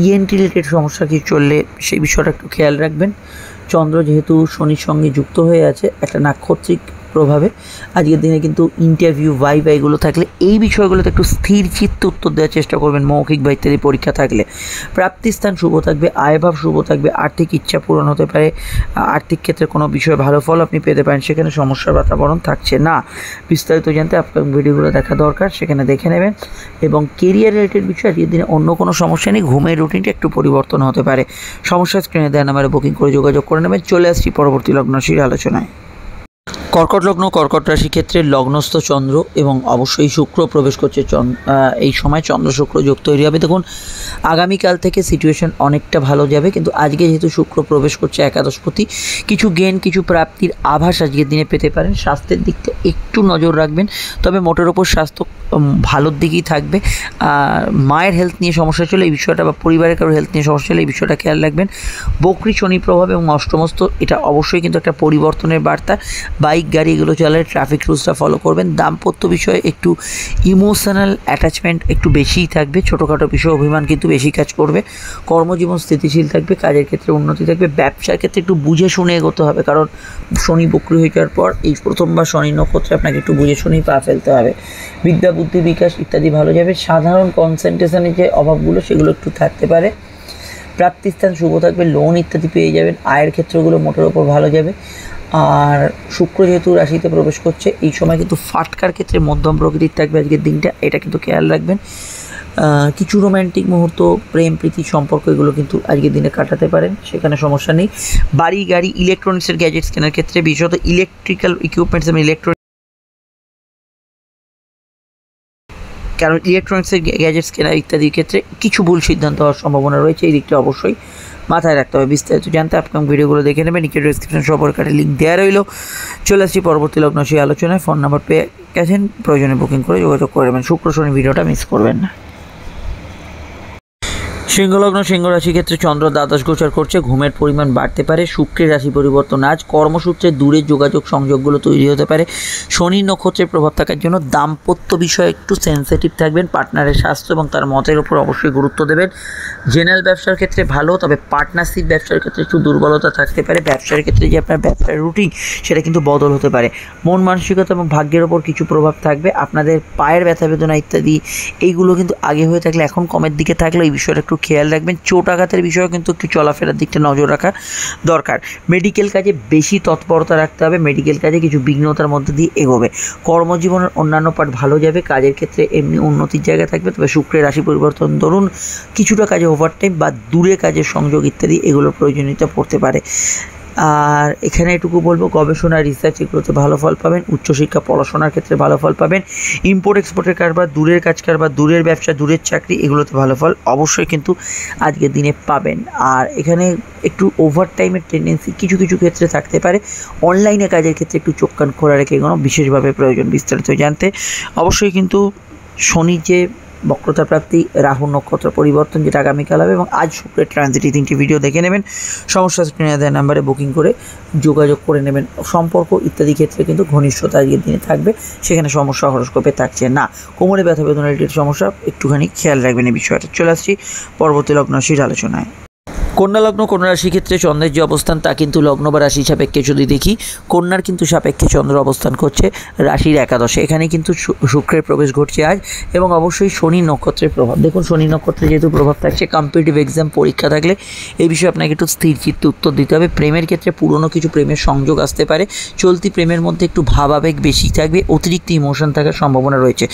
ইএনটি রিলেটেড সমস্যা কি চললে সেই বিষয়টা একটু খেয়াল রাখবেন। চন্দ্র যেহেতু শনির সঙ্গে যুক্ত হয়ে আছে একটা নাক্ষত্রিক প্রভাবে, আজকের দিনে কিন্তু ইন্টারভিউ ভাইভা এগুলো থাকলে এই বিষয়গুলোতে একটু স্থির চিত্তে উত্তর দেওয়ার চেষ্টা করবেন। মৌখিক বা ইত্যাদি পরীক্ষা থাকলে প্রাপ্তিস্থান শুভ থাকবে, আয়ভাব শুভ থাকবে, আর্থিক ইচ্ছা পূরণ হতে পারে। আর্থিক ক্ষেত্রে কোনো বিষয়ে ভালো ফল আপনি পেতে পারেন, সেখানে সমস্যার বাতাবরণ থাকছে না। বিস্তারিত জানতে আপনার ভিডিওগুলো দেখা দরকার, সেখানে দেখে নেবেন। এবং কেরিয়ার রিলেটেড বিষয় আজকের দিনে অন্য কোনো সমস্যা নেই, ঘুমের রুটিনটা একটু পরিবর্তন হতে পারে। সমস্যা স্ক্রিনে দেওয়া নাম্বারে বুকিং করে যোগাযোগ করে নেবেন। চলে আসছি পরবর্তী লগ্ন রাশির আলোচনায়। কর্কট লগ্ন, কর্কট রাশি ক্ষেত্রে লগ্নস্থ চন্দ্র এবং অবশ্যই শুক্র প্রবেশ করছে। এই সময় চন্দ্র শুক্র যোগ তৈরি হবে। দেখুন আগামীকাল থেকে সিচুয়েশন অনেকটা ভালো যাবে, কিন্তু আজকে যেহেতু শুক্র প্রবেশ করছে একাদশপতি, কিছু গেন কিছু প্রাপ্তির আভাস আজকের দিনে পেতে পারেন। স্বাস্থ্যের দিকটা একটু নজর রাখবেন, তবে মোটের ওপর স্বাস্থ্য ভালোর দিকেই থাকবে। আর মায়ের হেলথ নিয়ে সমস্যা চলে এই বিষয়টা, বা পরিবারের কারোর হেলথ নিয়ে সমস্যা চলে এই বিষয়টা খেয়াল রাখবেন। বকরি শনি প্রভাব এবং অষ্টমস্ত, এটা অবশ্যই কিন্তু একটা পরিবর্তনের বার্তা। বাইক গাড়ি এগুলো চলে ট্রাফিক রুলসটা ফলো করবেন। দাম্পত্য বিষয়ে একটু ইমোশনাল অ্যাটাচমেন্ট একটু বেশিই থাকবে, ছোটোখাটো বিষয়ে অভিমান কিন্তু বেশি কাজ করবে। কর্মজীবন স্থিতিশীল থাকবে, কাজের ক্ষেত্রে উন্নতি থাকবে। ব্যবসার ক্ষেত্রে একটু বুঝে শুনে এগোতে হবে, কারণ শনি বকরি হয়ে যাওয়ার পর এই প্রথমবার শনি নক্ষত্রে আপনাকে একটু বুঝে শুনেই পা ফেলতে হবে। বিদ্যা বুদ্ধি বিকাশ ইত্যাদি ভালো যাবে। সাধারণ কনসেন্ট্রেশনের যে অভাবগুলো সেগুলো একটু থাকতে পারে। প্রাপ্তিস্থান শুভ থাকবে, লোন ইত্যাদি পেয়ে যাবেন। আয়ের ক্ষেত্রগুলো মোটের ওপর ভালো যাবে। আর শুক্র যেহেতু রাশিতে প্রবেশ করছে এই সময় কিন্তু ফাটকার ক্ষেত্রে মধ্যম প্রকৃতির থাকবে আজকের দিনটা, এটা কিন্তু খেয়াল রাখবেন। কিছু রোম্যান্টিক মুহূর্ত, প্রেম প্রীতি সম্পর্ক এগুলো কিন্তু আজকের দিনে কাটাতে পারেন, সেখানে সমস্যা নেই। বাড়ি গাড়ি ইলেকট্রনিক্সের গ্যাজেটস কেনার ক্ষেত্রে, বিশেষত ইলেকট্রিক্যাল ইকুইপমেন্টস এবং কারণ ইলেকট্রনিক্সের গ্যাজেটস কেনা ইত্যাদির ক্ষেত্রে কিছু ভুল সিদ্ধান্ত হওয়ার সম্ভাবনা রয়েছে, এই দিকটা অবশ্যই মাথায় রাখতে হবে। বিস্তারিত জানতে আপনার ভিডিওগুলো দেখে নেবেন, নিচে ডিসক্রিপশন সম্পর্কে লিঙ্ক দেওয়া রইল। চলে আসছি পরবর্তী লগ্ন সেই আলোচনায়। ফোন নাম্বার পেয়ে গেছেন, প্রয়োজনে বুকিং করে যোগাযোগ করে নেবেন। শুক্র শনি ভিডিওটা মিস করবেন না। সিংহলগ্ন, সিংহ রাশি ক্ষেত্রে চন্দ্র দ্বাদশ গোচর করছে, ঘুমের পরিমাণ বাড়তে পারে। শুক্রের রাশি পরিবর্তন আজ, কর্মসূত্রে দূরের যোগাযোগ সংযোগগুলো তৈরি হতে পারে। শনি নক্ষত্রের প্রভাব থাকার জন্য দাম্পত্য বিষয়ে একটু সেন্সিটিভ থাকবেন। পার্টনারের স্বাস্থ্য এবং তার মতের উপর অবশ্যই গুরুত্ব দেবেন। জেনারেল ব্যবসার ক্ষেত্রে ভালো, তবে পার্টনারশিপ ব্যবসার ক্ষেত্রে একটু দুর্বলতা থাকতে পারে। ব্যবসার ক্ষেত্রে যে আপনার ব্যবসার রুটিন সেটা কিন্তু বদল হতে পারে। মন মানসিকতা এবং ভাগ্যের ওপর কিছু প্রভাব থাকবে। আপনাদের পায়ের ব্যথা বেদনা ইত্যাদি এইগুলো কিন্তু আগে হয়ে থাকলে এখন কমের দিকে থাকলে এই বিষয়টা একটু খেয়াল রাখবেন। চোট আঘাতের বিষয়ে কিন্তু একটু চলাফেরার দিকটা নজর রাখা দরকার। মেডিকেল কাজে বেশি তৎপরতা রাখতে হবে, মেডিকেল কাজে কিছু বিঘ্নতার মধ্যে দিয়ে এগোবে। কর্মজীবনের অন্যান্য পার্ট ভালো যাবে, কাজের ক্ষেত্রে এমনি উন্নতির জায়গা থাকবে। তবে শুক্রের রাশি পরিবর্তন ধরুন কিছুটা কাজে ওভারটাইম বা দূরে কাজের সংযোগ ইত্যাদি এগুলোর প্রয়োজনীয়তা পড়তে পারে। আর এখানে এটুকু বলবো, গবেষণা রিসার্চ এগুলোতে ভালো ফল পাবেন। উচ্চশিক্ষা পড়াশোনার ক্ষেত্রে ভালো ফল পাবেন। ইম্পোর্ট এক্সপোর্টের কারবার, দূরের কাজ কারবার, দূরের ব্যবসা, দূরের চাকরি এগুলোতে ভালো ফল অবশ্যই কিন্তু আজকের দিনে পাবেন। আর এখানে একটু ওভার টাইমের টেন্ডেন্সি কিছু কিছু ক্ষেত্রে থাকতে পারে। অনলাইনে কাজের ক্ষেত্রে একটু চোখ কান খোলা রেখে এগোনো বিশেষভাবে প্রয়োজন। বিস্তারিত জানতে অবশ্যই কিন্তু শনির যে বক্রতা প্রাপ্তি, রাহু নক্ষত্র পরিবর্তন যেটা আগামীকাল হবে, এবং আজ শুক্রের ট্রানজিট, এই তিনটি ভিডিও দেখে নেবেন। সমস্যা স্ক্রিনে দেওয়া নাম্বারে বুকিং করে যোগাযোগ করে নেবেন। সম্পর্ক ইত্যাদি ক্ষেত্রে কিন্তু ঘনিষ্ঠতা আজকের দিনে থাকবে, সেখানে সমস্যা হরস্কোপে থাকছে না। কোমরে ব্যথা বেদনা রিলেটেড সমস্যা একটুখানি খেয়াল রাখবেন এই বিষয়টা। চলে আসছি পরবর্তী লগ্ন রাশির আলোচনায়। কন্যা লগ্ন, কন্যা রাশি ক্ষেত্রে চন্দ্রের যে অবস্থান তা কিন্তু লগ্ন বা রাশি সাপেক্ষে যদি দেখি, কন্যার কিন্তু সাপেক্ষে চন্দ্র অবস্থান করছে রাশির একাদশে। এখানে কিন্তু শুক্রের প্রবেশ ঘটছে আজ, এবং অবশ্যই শনি নক্ষত্রের প্রভাব। দেখুন শনি নক্ষত্রে যেহেতু প্রভাব থাকছে, কম্পিটিটিভ এক্সাম পরীক্ষা থাকলে এই বিষয়ে আপনাকে একটু স্থির চিত্তে উত্তর দিতে হবে। প্রেমের ক্ষেত্রে পুরনো কিছু প্রেমের সংযোগ আসতে পারে। চলতি প্রেমের মধ্যে একটু ভাবাবেগ বেশি থাকবে, অতিরিক্ত ইমোশন থাকার সম্ভাবনা রয়েছে।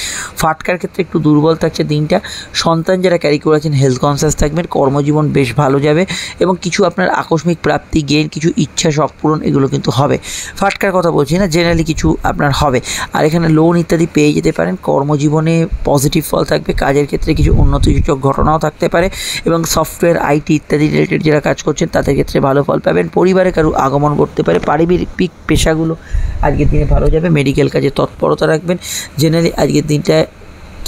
ফাটকার ক্ষেত্রে একটু দুর্বল থাকছে দিনটা। সন্তান যারা ক্যারি করেছেন হেলথ কনসিয়াস থাকবেন। কর্মজীবন বেশ ভালো যাবে। এবং কিছু আপনার আকস্মিক প্রাপ্তি, গেন, কিছু ইচ্ছা শখ পূরণ এগুলো কিন্তু হবে। ফাটকার কথা বলছি না, জেনারেলি কিছু আপনার হবে। আর এখানে লোন ইত্যাদি পেয়ে যেতে পারেন। কর্মজীবনে পজিটিভ ফল থাকবে। কাজের ক্ষেত্রে কিছু উন্নতিসূচক ঘটনাও থাকতে পারে এবং সফটওয়্যার, আইটি ইত্যাদি রিলেটেড যারা কাজ করছেন তাদের ক্ষেত্রে ভালো ফল পাবেন। পরিবারে কারো আগমন করতে পারে। পারিবারিক পেশাগুলো আজকের দিনে ভালো যাবে। মেডিকেল কাজে তৎপরতা রাখবেন। জেনারেলি আজকের দিনটা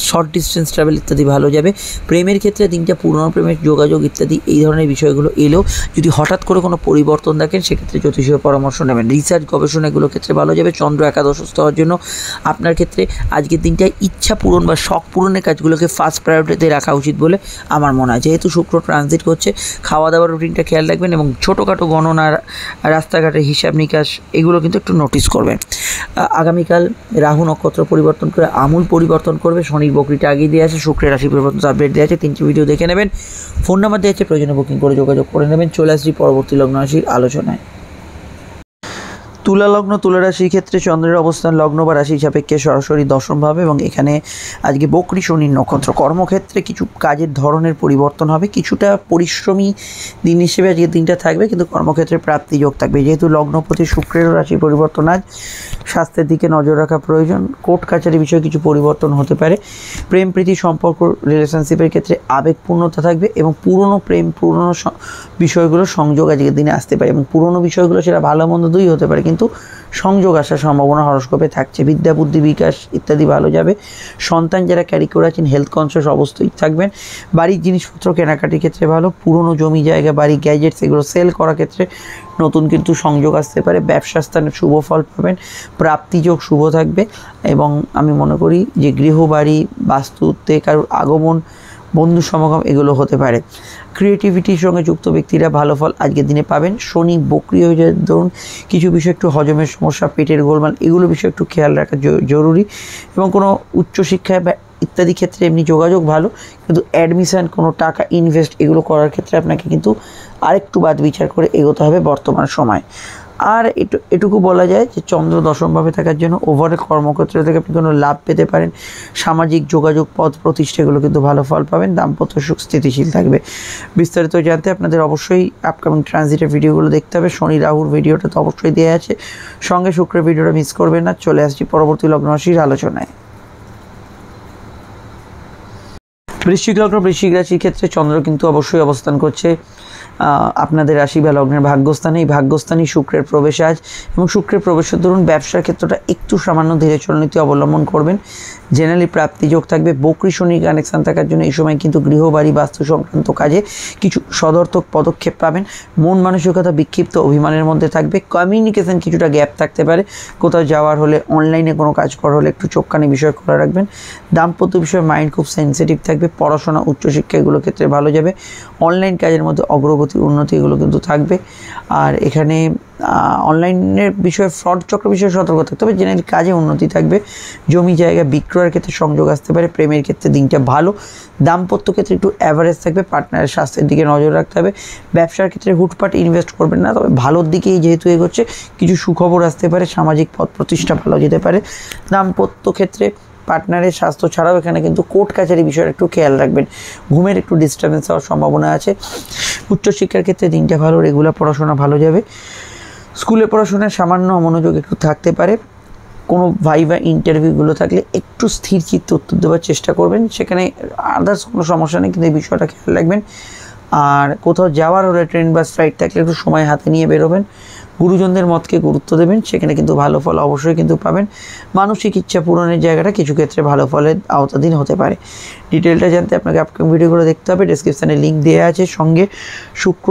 শর্ট ডিস্টেন্স ট্রাভেল ইত্যাদি ভালো যাবে। প্রেমের ক্ষেত্রে দিনটা পুরনো প্রেমের যোগাযোগ ইত্যাদি এই ধরনের বিষয়গুলো এলেও যদি হঠাৎ করে কোনো পরিবর্তন দেখেন সেক্ষেত্রে জ্যোতিষীয় পরামর্শ নেবেন। রিসার্চ, গবেষণা এগুলোর ক্ষেত্রে ভালো যাবে। চন্দ্র একাদশস্থ হওয়ার জন্য আপনার ক্ষেত্রে আজকের দিনটায় ইচ্ছা পূরণ বা শখ পূরণের কাজগুলোকে ফার্স্ট প্রায়োরিটিতে রাখা উচিত বলে আমার মনে হয়। যেহেতু শুক্র ট্রানজিট করছে, খাওয়া দাওয়ার রুটিনটা খেয়াল রাখবেন এবং ছোটোখাটো গণনা, রাস্তাঘাটের হিসাব নিকাশ এগুলো কিন্তু একটু নোটিস করবেন। আগামীকাল রাহু নক্ষত্র পরিবর্তন করে আমূল পরিবর্তন করবে। শনির বকরিটা আগিয়ে দিয়ে আছে, শুক্রের রাশি পরিবর্তন আপডেট দেওয়া আছে। 3টি ভিডিও দেখে নেবেন। ফোন নাম্বার দেওয়া আছে, প্রয়োজনে বুকিং করে যোগাযোগ করে নেবেন। চলে আসছি পরবর্তী লগ্ন রাশির আলোচনায়। তুলা লগ্ন, তুলা রাশির ক্ষেত্রে চন্দ্রের অবস্থান লগ্ন বা রাশি সাপেক্ষে সরাসরি দশমভাবে এবং এখানে আজকে বকরি শনির নক্ষত্র। কর্মক্ষেত্রে কিছু কাজের ধরনের পরিবর্তন হবে। কিছুটা পরিশ্রমী দিন হিসেবে আজকের দিনটা থাকবে, কিন্তু কর্মক্ষেত্রে প্রাপ্তি যোগ থাকবে। যেহেতু লগ্নপতি শুক্রের রাশি পরিবর্তন, আজ স্বাস্থ্যের দিকে নজর রাখা প্রয়োজন। কোর্ট কাছারি বিষয়ে কিছু পরিবর্তন হতে পারে। প্রেম প্রীতি সম্পর্ক, রিলেশনশিপের ক্ষেত্রে আবেগপূর্ণতা থাকবে এবং পুরনো প্রেম, পুরনো বিষয়গুলোর সংযোগ আজকের দিনে আসতে পারে এবং পুরনো বিষয়গুলো সেটা ভালো মন্দ দুই হতে পারে, কিন্তু সংযোগ আসার সম্ভাবনা হরস্কোপে থাকছে। বিদ্যা, বুদ্ধি, বিকাশ ইত্যাদি ভালো যাবে। সন্তান যারা ক্যারি করে আছেন হেলথ কনসিয়াস অবশ্যই থাকবেন। বাড়ির জিনিসপত্র কেনাকাটির ক্ষেত্রে ভালো। পুরনো জমি জায়গা, বাড়ি, গ্যাজেটস এগুলো সেল করার ক্ষেত্রে নতুন কিন্তু সংযোগ আসতে পারে। ব্যবসা স্থানে শুভ ফল পাবেন। প্রাপ্তিযোগ শুভ থাকবে এবং আমি মনে করি যে গৃহ, বাড়ি, বাস্তুতে কারোর আগমন, বন্ধু সমাগম এগুলো হতে পারে। ক্রিয়েটিভিটির সঙ্গে যুক্ত ব্যক্তিরা ভালো ফল আজকের দিনে পাবেন। শনি বকরি হয়ে যায়, ধরুন কিছু বিষয় একটু হজমের সমস্যা, পেটের গোলমাল এগুলো বিষয় একটু খেয়াল রাখা জরুরি এবং কোনো উচ্চশিক্ষায় বা ইত্যাদি ক্ষেত্রে এমনি যোগাযোগ ভালো, কিন্তু অ্যাডমিশান, কোনো টাকা ইনভেস্ট এগুলো করার ক্ষেত্রে আপনাকে কিন্তু আরেকটু বাদ বিচার করে এগোতে হবে বর্তমান সময়। আর এটুকু বলা যায় যে চন্দ্র দশমভাবে থাকার জন্য ওভারঅল কর্মক্ষেত্র থেকে আপনি কোনো লাভ পেতে পারেন। সামাজিক যোগাযোগ, পদ প্রতিষ্ঠা এগুলো কিন্তু ভালো ফল পাবেন। দাম্পত্য সুখ স্থিতিশীল থাকবে। বিস্তারিত জানতে আপনাদের অবশ্যই আপকামিং ট্রানজিটের ভিডিওগুলো দেখতে হবে। শনি রাহুর ভিডিওটা তো অবশ্যই দেওয়া আছে, সঙ্গে শুক্রের ভিডিওটা মিস করবেন না। চলে আসছি পরবর্তী লগ্ন রাশির আলোচনায়। বৃশ্চিক লগ্ন, বৃশ্চিক রাশির ক্ষেত্রে চন্দ্র কিন্তু অবশ্যই অবস্থান করছে আপনাদের রাশি বা লগ্নের ভাগ্যস্থানে। এই ভাগ্যস্থানেই শুক্রের প্রবেশ আজ এবং শুক্রের প্রবেশের দরুন ব্যবসার ক্ষেত্রটা একটু সামান্য ধীরে চলনীতি অবলম্বন করবেন। জেনারেলি প্রাপ্তিযোগ থাকবে। বকরি শনির কানেকশান থাকার জন্য এই সময় কিন্তু গৃহ, বাড়ি, বাস্তু সংক্রান্ত কাজে কিছু সদর্থক পদক্ষেপ পাবেন। মন মানসিকতা বিক্ষিপ্ত, অভিমানের মধ্যে থাকবে। কমিউনিকেশন কিছুটা গ্যাপ থাকতে পারে। কোথাও যাওয়ার হলে, অনলাইনে কোনো কাজ করার হলে একটু চোখকানি বিষয় খোলা রাখবেন। দাম্পত্য বিষয়ে মাইন্ড খুব সেন্সিটিভ থাকবে। পড়াশোনা, উচ্চশিক্ষা এগুলো ক্ষেত্রে ভালো যাবে। অনলাইন কাজের মধ্যে অগ্রগতি, উন্নতি এগুলো কিন্তু থাকবে। আর এখানে অনলাইনের বিষয়ে ফ্রড চক্র বিষয়ে সতর্ক থাকতে হবে। জেনারেলি কাজে উন্নতি থাকবে। জমি জায়গা বিক্রয়ের ক্ষেত্রে সংযোগ আসতে পারে। প্রেমের ক্ষেত্রে দিনটা ভালো। দাম্পত্য ক্ষেত্রে একটু অ্যাভারেজ থাকবে। পার্টনারের স্বাস্থ্যের দিকে নজর রাখতে হবে। ব্যবসার ক্ষেত্রে হুটপাট ইনভেস্ট করবেন না, তবে ভালোর দিকেই যেহেতু এগোচ্ছে কিছু সুখবর আসতে পারে। সামাজিক পদ প্রতিষ্ঠা ভালো যেতে পারে। দাম্পত্য ক্ষেত্রে পার্টনারের স্বাস্থ্য ছাড়াও এখানে কিন্তু কোর্ট কাছারি বিষয়ে একটু খেয়াল রাখবেন। ঘুমের একটু ডিস্টার্বেন্স হওয়ার সম্ভাবনা আছে। উচ্চশিক্ষার ক্ষেত্রে দিনটা ভালো। রেগুলার পড়াশোনা ভালো যাবে। স্কুলে পড়াশোনায় সামান্য অমনোযোগ একটু থাকতে পারে। কোনো ভাইভা ইন্টারভিউগুলো থাকলে একটু স্থির চিত্তে উত্তর দেওয়ার চেষ্টা করবেন। সেখানে আদার্স কোনো সমস্যা নেই, কিন্তু এই বিষয়টা খেয়াল রাখবেন। আর কোথাও যাওয়ার হলে ট্রেন বা ফ্লাইট থাকলে একটু সময় হাতে নিয়ে বেরোবেন। গুরুজনদের মতকে গুরুত্ব দেবেন, সেখানে কিন্তু ভালো ফল অবশ্যই কিন্তু পাবেন। মানসিক ইচ্ছা পূরণের জায়গাটা কিছু ক্ষেত্রে ভালো ফলের আওতাধীন হতে পারে। ডিটেলটা জানতে আপনাকে আপকামিং ভিডিওগুলো দেখতে হবে। ডেসক্রিপশানে লিঙ্ক দেওয়া আছে, সঙ্গে শুক্র,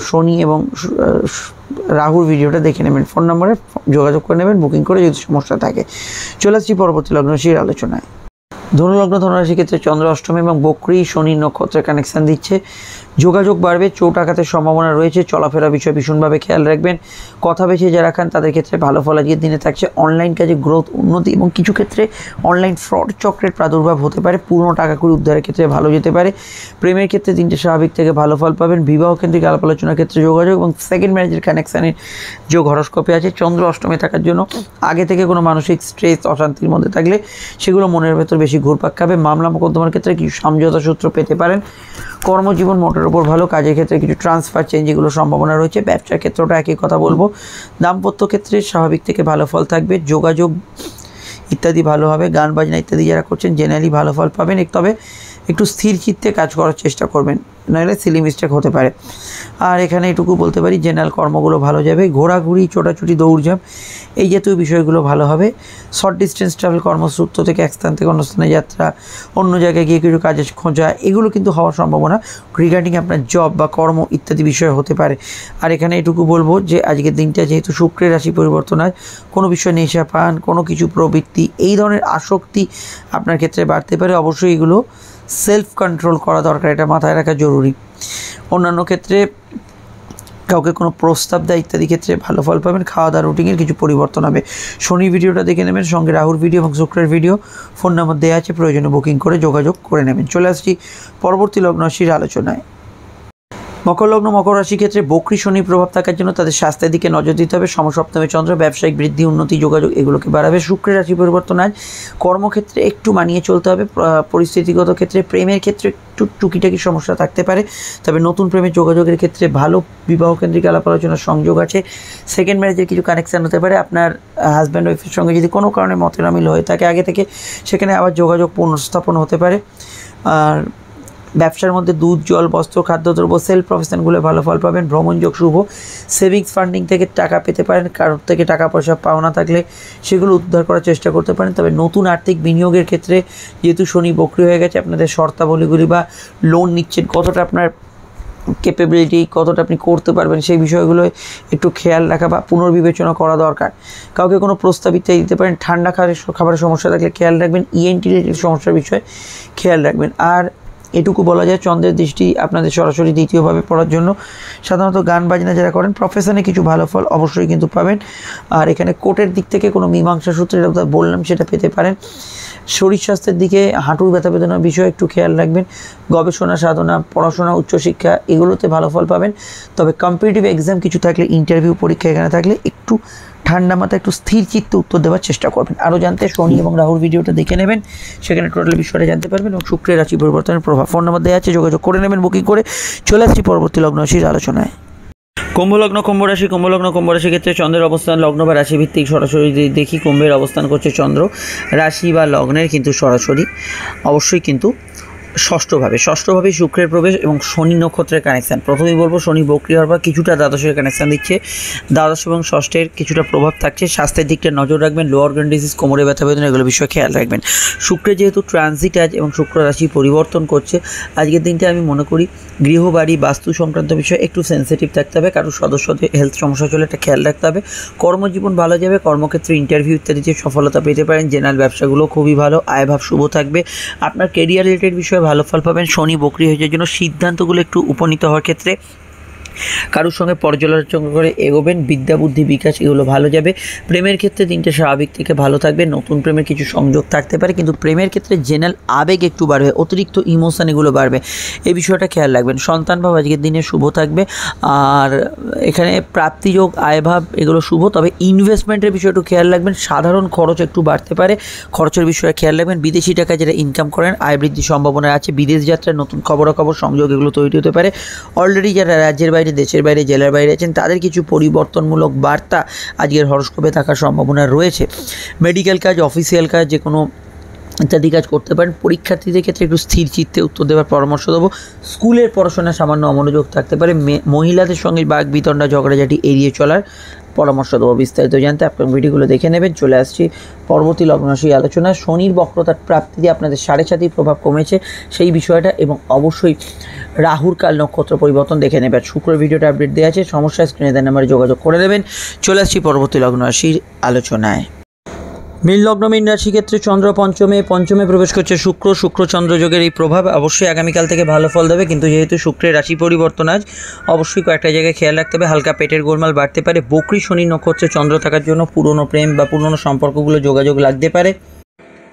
শনি এবং রাহুর ভিডিওটা দেখে নেবেন। ফোন নম্বরে যোগাযোগ করে নেবেন বুকিং করে যদি সমস্যা থাকে। চলে আসছি পরবর্তী লগ্ন রাশির আলোচনায়। ধনুলগ্ন, ধনুরাশির ক্ষেত্রে চন্দ্র অষ্টমী এবং বকরি শনি নক্ষত্রের কানেকশান দিচ্ছে। যোগাযোগ বাড়বে। চোট আঘাতের সম্ভাবনা রয়েছে। চলাফেরা বিষয়ে ভীষণভাবে খেয়াল রাখবেন। কথা বেছে যারা খান তাদের ক্ষেত্রে ভালো ফল আজকের দিনে থাকছে। অনলাইন কাজে গ্রোথ, উন্নতি এবং কিছু ক্ষেত্রে অনলাইন ফ্রড চক্রের প্রাদুর্ভাব হতে পারে। পুরনো টাকা কড়ি উদ্ধারের ক্ষেত্রে ভালো যেতে পারে। প্রেমের ক্ষেত্রে দিনটা স্বাভাবিক থেকে ভালো ফল পাবেন। বিবাহ কেন্দ্রিক আলাপ আলোচনার ক্ষেত্রে যোগাযোগ এবং সেকেন্ড ম্যারেজের কানেকশানের যোগ হরস্কোপে আছে। চন্দ্র অষ্টমে থাকার জন্য আগে থেকে কোনো মানসিক স্ট্রেস, অশান্তির মধ্যে থাকলে সেগুলো মনের ভেতর বেশি বেশি ঘুরপাক খাবে। মামলা মোকদ্দমার ক্ষেত্রে কিছু সমঝোতা সূত্র পেতে পারেন। কর্মজীবন মোটের উপর ভালো, কাজের ক্ষেত্রে কিছু ট্রান্সফার চেঞ্জ এগুলো সম্ভাবনা রয়েছে। ব্যবসার ক্ষেত্রটা একই কথা বলবো। দাম্পত্য ক্ষেত্রে স্বাভাবিক থেকে ভালো ফল থাকবে। যোগাযোগ ইত্যাদি ভালো হবে। গান বাজনা ইত্যাদি যারা করছেন জেনারেলি ভালো ফল পাবেন। তবে একটু স্থির চিত্তে কাজ করার চেষ্টা করবেন, নাহলে সিলি মিস্টেক হতে পারে। আর এখানে এটুকু বলতে পারি জেনারেল কর্মগুলো ভালো যাবে। ঘোরাঘুরি, ছোটাছুটি, দৌড়ঝাঁপ এই জাতীয় বিষয়গুলো ভালো হবে। শর্ট ডিস্টেন্স ট্রাভেল, কর্মসূত্র থেকে এক স্থান থেকে অন্য স্থানে যাত্রা, অন্য জায়গায় গিয়ে কিছু কাজে খোঁজা, এগুলো কিন্তু হওয়ার সম্ভাবনা রিগার্ডিং আপনার জব বা কর্ম ইত্যাদি বিষয় হতে পারে। আর এখানে এটুকু বলবো যে আজকের দিনটা যেহেতু শুক্রের রাশি পরিবর্তন হয়, কোনো বিষয় নেশা পান, কোনো কিছু প্রবৃত্তি, এই ধরনের আসক্তি আপনার ক্ষেত্রে বাড়তে পারে। অবশ্যই এগুলো সেলফ কন্ট্রোল করা দরকার, এটা মাথায় রাখা জরুরি। অন্যান্য ক্ষেত্রে কাউকে কোনো প্রস্তাব দেয় ইত্যাদি ক্ষেত্রে ভালো ফল পাবেন। খাওয়া দাওয়া রুটিনের কিছু পরিবর্তন হবে। শনি ভিডিওটা দেখে নেবেন, সঙ্গে রাহুর ভিডিও এবং শুক্রের ভিডিও ফোন নাম্বার দেওয়া আছে, প্রয়োজনে বুকিং করে যোগাযোগ করে নেবেন। চলে আসছি পরবর্তী লগ্ন রাশির আলোচনায়। মকর লগ্ন, মকর রাশির ক্ষেত্রে বক্রী শনির প্রভাব থাকার জন্য তাদের স্বাস্থ্যের দিকে নজর দিতে হবে। সমসপ্তমে চন্দ্র ব্যবসায়িক বৃদ্ধি, উন্নতি, যোগাযোগ এগুলোকে বাড়াবে। শুক্রের রাশি পরিবর্তন আজ, কর্মক্ষেত্রে একটু মানিয়ে চলতে হবে। পরিস্থিতিগত ক্ষেত্রে, প্রেমের ক্ষেত্রে একটু টুকিটাকি সমস্যা থাকতে পারে। তবে নতুন প্রেমের যোগাযোগের ক্ষেত্রে ভালো বিবাহ কেন্দ্রিক আলাপ আলোচনার সংযোগ আছে। সেকেন্ড ম্যারেজের কিছু কানেকশান হতে পারে। আপনার হাজব্যান্ড ওয়াইফের সঙ্গে যদি কোনো কারণে মতের অমিল হয়ে থাকে আগে থেকে, সেখানে আবার যোগাযোগ পুনঃস্থাপন হতে পারে। আর ব্যবসার মধ্যে দুধ, জল, বস্ত্র, খাদ্যদ্রব্য, সেলফ প্রফেশনগুলো ভালো ফল পাবেন। ভ্রমণযোগ শুভ। সেভিংস ফান্ডিং থেকে টাকা পেতে পারেন। কারোর থেকে টাকা পয়সা পাওনা থাকলে সেগুলো উদ্ধার করার চেষ্টা করতে পারেন। তবে নতুন আর্থিক বিনিয়োগের ক্ষেত্রে যেহেতু শনি বক্রী হয়ে গেছে, আপনাদের শর্তাবলীগুলি বা লোন নিচ্ছেন কতটা আপনার ক্যাপেবিলিটি, কতটা আপনি করতে পারবেন, সেই বিষয়গুলো একটু খেয়াল রাখা বা পুনর্বিবেচনা করা দরকার। কাউকে কোনো প্রস্তাব ইত্যাদি দিতে পারেন। ঠান্ডা খাবারের সমস্যা থাকলে খেয়াল রাখবেন। ইএনটি রিলেটেড সমস্যার বিষয়ে খেয়াল রাখবেন। আর এটুকু বলা যায় চন্দ্রের দৃষ্টি আপনাদের সরাসরি দ্বিতীয়ভাবে পড়ার জন্য সাধারণত গান বাজনা যারা করেন প্রফেশনে কিছু ভালো ফল অবশ্যই কিন্তু পাবেন। আর এখানে কোর্টের দিক থেকে কোনো মীমাংসা সূত্রে যেটা বললাম সেটা পেতে পারেন। শরীর স্বাস্থ্যের দিকে হাঁটুর ব্যথা বেদনার বিষয়ে একটু খেয়াল রাখবেন। গবেষণা, সাধনা, পড়াশোনা, উচ্চশিক্ষা এগুলোতে ভালো ফল পাবেন। তবে কম্পিটিটিভ এক্সাম কিছু থাকলে, ইন্টারভিউ পরীক্ষা এখানে থাকলে একটু ঠান্ডা মাথায় একটু স্থির চিত্তে উত্তর দেওয়ার চেষ্টা করবেন। আরও জানতে শনি এবং রাহুর ভিডিওটা দেখে নেবেন, সেখানে টোটাল বিষয়টা জানতে পারবেন এবং শুক্রের রাশি পরিবর্তনের প্রভাব। ফোন নাম্বার দেওয়া আছে, যোগাযোগ করে নেবেন বুকিং করে। চলে আসছি পরবর্তী লগ্ন রাশির আলোচনায়। কুম্ভলগ্ন, কুম্ভরাশি। কুম্ভলগ্ন, কুম্ভরাশির ক্ষেত্রে চন্দ্রের অবস্থান লগ্ন বা রাশি ভিত্তিক সরাসরি দেখি কুম্ভের অবস্থান করছে চন্দ্র রাশি বা লগ্নের কিন্তু সরাসরি অবশ্যই কিন্তু ষষ্ঠভাবে শুক্রের প্রবেশ এবং শনি নক্ষত্রের কানেকশান। প্রথমেই বলবো শনি বক্রী হওয়ার পর কিছুটা দ্বাদশের কানেকশান দিচ্ছে। দ্বাদশ এবং ষষ্ঠের কিছুটা প্রভাব থাকছে। স্বাস্থ্যের দিকটা নজর রাখবেন। লোয়ার অর্গান ডিজিজ, কোমরে ব্যথা বেদনা এগুলো বিষয়ে খেয়াল রাখবেন। শুক্রের যেহেতু ট্রানজিট আজ এবং শুক্র রাশি পরিবর্তন করছে, আজকের দিনটা আমি মনে করি গৃহবাড়ি, বাস্তু সংক্রান্ত বিষয়ে একটু সেন্সিটিভ থাকতে হবে। কারোর সদস্যদের হেলথ সমস্যা চলে একটা খেয়াল রাখতে হবে। কর্মজীবন ভালো যাবে। কর্মক্ষেত্রে ইন্টারভিউ ইত্যাদিতে সফলতা পেতে পারেন। জেনারেল ব্যবসাগুলো খুবই ভালো। আয়ভাব শুভ থাকবে। আপনার কেরিয়ার রিলেটেড বিষয়ে ভালো ফল পাবেন। শনি বক্রী হয়ে যাওয়ার জন্য সিদ্ধান্তগুলো একটু উপনীত হওয়ার ক্ষেত্রে কারোর সঙ্গে পর্যালোচনা করে এগোবেন। বিদ্যা, বুদ্ধি, বিকাশ এগুলো ভালো যাবে। প্রেমের ক্ষেত্রে দিনটা স্বাভাবিক থেকে ভালো থাকবে। নতুন প্রেমের কিছু সংযোগ থাকতে পারে, কিন্তু প্রেমের ক্ষেত্রে জেনারেল আবেগ একটু বাড়বে, অতিরিক্ত ইমোশন এগুলো বাড়বে, এই বিষয়টা খেয়াল রাখবেন। সন্তান ভাব আজকের দিনে শুভ থাকবে। আর এখানে প্রাপ্তিযোগ, আয়ভাব এগুলো শুভ। তবে ইনভেস্টমেন্টের বিষয় একটু খেয়াল রাখবেন। সাধারণ খরচ একটু বাড়তে পারে, খরচের বিষয়ে খেয়াল রাখবেন। বিদেশি টাকা যারা ইনকাম করেন আয় বৃদ্ধির সম্ভাবনা আছে। বিদেশ যাত্রার নতুন খবরাখবর সংযোগ এগুলো তৈরি হতে পারে। অলরেডি যারা রাজ্যের বাইরে, দেশের বাইরে, জেলার বাইরে আছেন তাদের কিছু পরিবর্তনমূলক বার্তা আজকের হরস্কোপে থাকার সম্ভাবনা রয়েছে। মেডিকেল কাজ, অফিসিয়াল কাজ যে কোনো ইত্যাদি কাজ করতে পারেন। পরীক্ষার্থীদের ক্ষেত্রে একটু স্থির চিত্তে উত্তর দেওয়ার পরামর্শ দেবো। স্কুলের পড়াশোনায় সামান্য অমনোযোগ থাকতে পারে। মহিলাদের সঙ্গে বাক বিতণ্ডা, ঝগড়াঝাটি এড়িয়ে চলার পরামর্শ দেবো। বিস্তারিত জানতে আপনার ভিডিওগুলো দেখে নেবেন। চলে আসছি পরবর্তী লগ্ন রাশি আলোচনা। শনির বক্রতার প্রাপ্তিতে আপনাদের 7.5 প্রভাব কমেছে সেই বিষয়টা, এবং অবশ্যই রাহুর কাল নক্ষত্র পরিবর্তন দেখে নেবেন। শুক্র ভিডিওটা আপডেট দেওয়া আছে, সমস্যা স্ক্রিনে দেওয়া নাম্বারে যোগাযোগ করে দেবেন। চলে আসছি পরবর্তী লগ্ন রাশির আলোচনায়। মীন লগ্ন, মীন রাশি ক্ষেত্রে চন্দ্র পঞ্চমে প্রবেশ করছে শুক্র চন্দ্র যোগের এই প্রভাব অবশ্যই আগামীকাল থেকে ভালো ফল দেবে। কিন্তু যেহেতু শুক্রের রাশি পরিবর্তন আজ, অবশ্যই কয়েকটা জায়গায় খেয়াল রাখতে হবে। হালকা পেটের গোলমাল বাড়তে পারে। বক্রী শনি নক্ষত্রে চন্দ্র থাকার জন্য পুরনো প্রেম বা পুরনো সম্পর্কগুলো যোগাযোগ লাগতে পারে।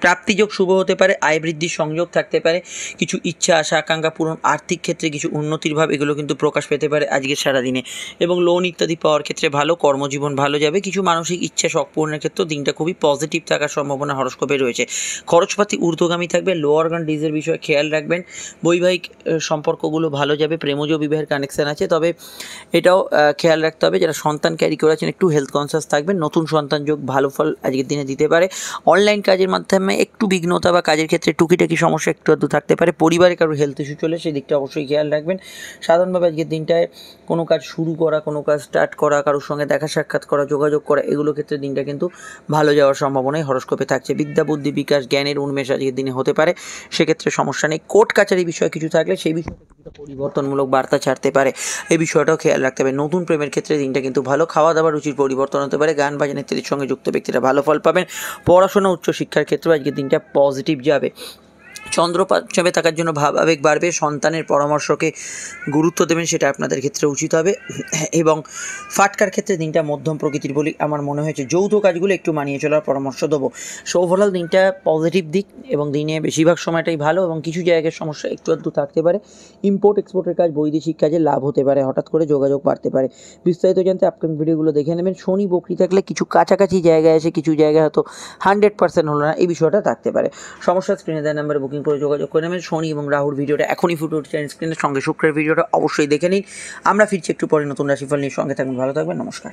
প্রাপ্তিযোগ শুভ হতে পারে, আয় বৃদ্ধির সংযোগ থাকতে পারে, কিছু ইচ্ছা আশা আকাঙ্ক্ষা পূরণ, আর্থিক ক্ষেত্রে কিছু উন্নতির ভাব এগুলো কিন্তু প্রকাশ পেতে পারে আজকের সারাদিনে। এবং লোন ইত্যাদি পাওয়ার ক্ষেত্রে ভালো, কর্মজীবন ভালো যাবে, কিছু মানসিক ইচ্ছা শখ পূরণের ক্ষেত্রেও দিনটা খুবই পজিটিভ থাকার সম্ভাবনা হরস্কোপে রয়েছে। খরচপাতি ঊর্ধ্বগামী থাকবে, লো অর্গান ডিজের বিষয়ে খেয়াল রাখবেন। বৈবাহিক সম্পর্কগুলো ভালো যাবে, প্রেমজ বিবাহের কানেকশান আছে, তবে এটাও খেয়াল রাখতে হবে যারা সন্তান ক্যারি করে আছেন একটু হেলথ কনসিয়াস থাকবেন। নতুন সন্তান যোগ ভালো ফল আজকের দিনে দিতে পারে। অনলাইন কাজের মাধ্যমে একটু বিঘ্নতা বা কাজের ক্ষেত্রে টুকিটাকি সমস্যা একটু আধটু থাকতে পারে। পরিবারে কারোর হেলথ ইস্যু চলে সেই দিকটা অবশ্যই খেয়াল রাখবেন। সাধারণভাবে আজকের দিনটায় কোনো কাজ শুরু করা, কোনো কাজ স্টার্ট করা, কারোর সঙ্গে দেখা সাক্ষাৎ করা, যোগাযোগ করা, এগুলো ক্ষেত্রে দিনটা কিন্তু ভালো যাওয়ার সম্ভাবনাই হরস্কোপে থাকছে। বিদ্যা বুদ্ধি বিকাশ জ্ঞানের উন্মেষ আজকের দিনে হতে পারে, সেক্ষেত্রে সমস্যা নেই। কোর্ট কাছারি বিষয়ে কিছু থাকলে সেই বিষয়ে কিছুটা পরিবর্তনমূলক বার্তা ছাড়তে পারে, এই বিষয়টাও খেয়াল রাখতে হবে। নতুন প্রেমের ক্ষেত্রে দিনটা কিন্তু ভালো, খাওয়া দাওয়া রুচির পরিবর্তন হতে পারে, গান বাজনা ইত্যাদির সঙ্গে যুক্ত ব্যক্তিরা ভালো ফল পাবেন। পড়াশোনা উচ্চশিক্ষার ক্ষেত্রেও আজকের দিনটা পজিটিভ যাবে। চন্দ্র পঞ্চমে থাকার জন্য ভাব আবেগ বাড়বে, সন্তানের পরামর্শকে গুরুত্ব দেবেন, সেটা আপনাদের ক্ষেত্রে উচিত হবে। এবং ফাটকার ক্ষেত্রে দিনটা মধ্যম প্রকৃতির বলে আমার মনে হয়েছে, যৌথ কাজগুলো একটু মানিয়ে চলার পরামর্শ দেবো। সো ওভারঅল দিনটা পজিটিভ দিক এবং দিনে বেশিরভাগ সময়টাই ভালো, এবং কিছু জায়গায় সমস্যা একটু আধটু থাকতে পারে। ইম্পোর্ট এক্সপোর্টের কাজ, বৈদেশিক কাজে লাভ হতে পারে, হঠাৎ করে যোগাযোগ বাড়তে পারে। বিস্তারিত জানতে আপকামিং ভিডিওগুলো দেখে নেবেন। শনি বকরি থাকলে কিছু কাছাকাছি জায়গায় এসে কিছু জায়গায় হয়তো 100% হলো না, এই বিষয়টা থাকতে পারে। সমস্যা স্ক্রিনে দেওয়া নাম্বারে বুকিং করে যোগাযোগ করে নেবেন। শনি এবং রাহুর ভিডিওটা এখনই ফুটে উঠছে স্ক্রিনের সঙ্গে, শুক্রের ভিডিওটা অবশ্যই দেখে নিন। আমরা ফিরছি একটু পরে নতুন রাশিফল নিয়ে, সঙ্গে থাকবেন, ভালো থাকবেন, নমস্কার।